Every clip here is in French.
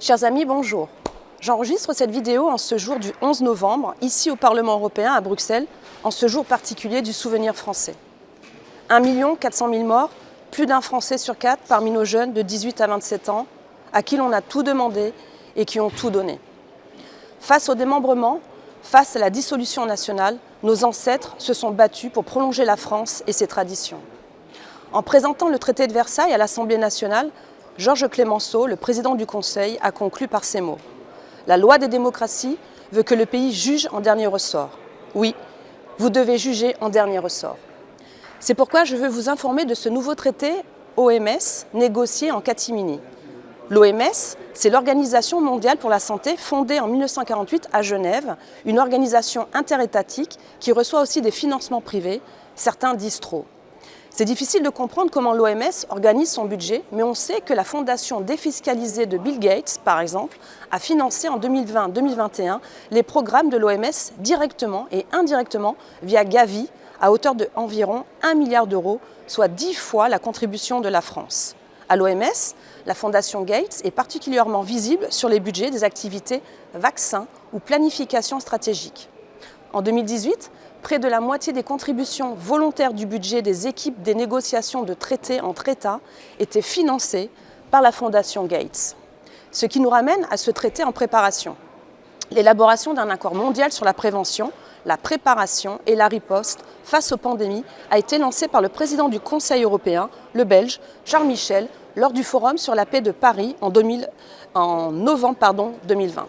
Chers amis, bonjour. J'enregistre cette vidéo en ce jour du 11 novembre, ici au Parlement européen à Bruxelles, en ce jour particulier du souvenir français. 1 400 000 morts, plus d'un Français sur 4 parmi nos jeunes de 18 à 27 ans, à qui l'on a tout demandé et qui ont tout donné. Face au démembrement, face à la dissolution nationale, nos ancêtres se sont battus pour prolonger la France et ses traditions. En présentant le traité de Versailles à l'Assemblée nationale, Georges Clemenceau, le président du Conseil, a conclu par ces mots. La loi des démocraties veut que le pays juge en dernier ressort. Oui, vous devez juger en dernier ressort. C'est pourquoi je veux vous informer de ce nouveau traité OMS négocié en catimini. L'OMS, c'est l'Organisation mondiale pour la santé fondée en 1948 à Genève, une organisation interétatique qui reçoit aussi des financements privés, certains disent trop. C'est difficile de comprendre comment l'OMS organise son budget, mais on sait que la fondation défiscalisée de Bill Gates, par exemple, a financé en 2020-2021 les programmes de l'OMS directement et indirectement via Gavi à hauteur de environ 1 milliard d'euros, soit 10 fois la contribution de la France. À l'OMS, la fondation Gates est particulièrement visible sur les budgets des activités vaccins ou planification stratégique. En 2018, près de la moitié des contributions volontaires du budget des équipes des négociations de traités entre États étaient financées par la fondation Gates. Ce qui nous ramène à ce traité en préparation. L'élaboration d'un accord mondial sur la prévention, la préparation et la riposte face aux pandémies a été lancée par le président du Conseil européen, le Belge, Charles Michel, lors du Forum sur la paix de Paris en novembre 2020.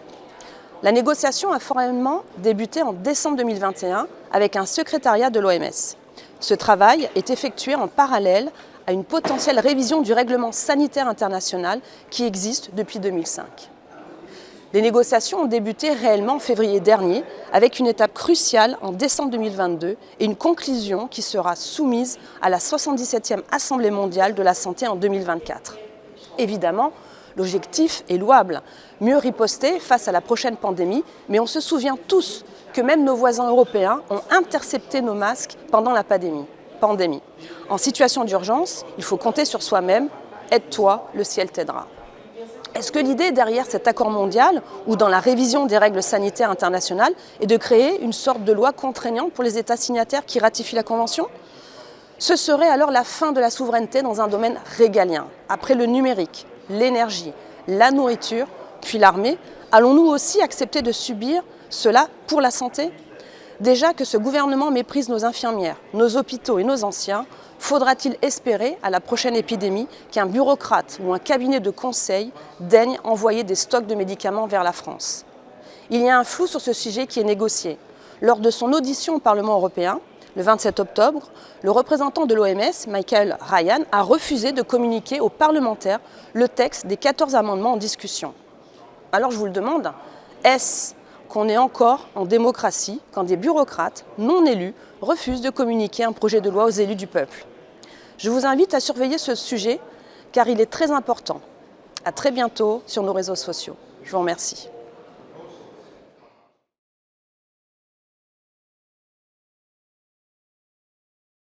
La négociation a formellement débuté en décembre 2021 avec un secrétariat de l'OMS. Ce travail est effectué en parallèle à une potentielle révision du règlement sanitaire international qui existe depuis 2005. Les négociations ont débuté réellement en février dernier avec une étape cruciale en décembre 2022 et une conclusion qui sera soumise à la 77e Assemblée mondiale de la santé en 2024. Évidemment, l'objectif est louable, mieux riposter face à la prochaine pandémie, mais on se souvient tous que même nos voisins européens ont intercepté nos masques pendant la pandémie. En situation d'urgence, il faut compter sur soi-même. Aide-toi, le ciel t'aidera. Est-ce que l'idée derrière cet accord mondial ou dans la révision des règles sanitaires internationales est de créer une sorte de loi contraignante pour les États signataires qui ratifient la Convention ? Ce serait alors la fin de la souveraineté dans un domaine régalien. Après le numérique, l'énergie, la nourriture, puis l'armée, allons-nous aussi accepter de subir cela pour la santé ? Déjà que ce gouvernement méprise nos infirmières, nos hôpitaux et nos anciens, faudra-t-il espérer à la prochaine épidémie qu'un bureaucrate ou un cabinet de conseil daigne envoyer des stocks de médicaments vers la France ? Il y a un flou sur ce sujet qui est négocié. Lors de son audition au Parlement européen, le 27 octobre, le représentant de l'OMS, Michael Ryan, a refusé de communiquer aux parlementaires le texte des 14 amendements en discussion. Alors je vous le demande, est-ce qu'on est encore en démocratie quand des bureaucrates non élus refusent de communiquer un projet de loi aux élus du peuple? Je vous invite à surveiller ce sujet car il est très important. À très bientôt sur nos réseaux sociaux. Je vous remercie.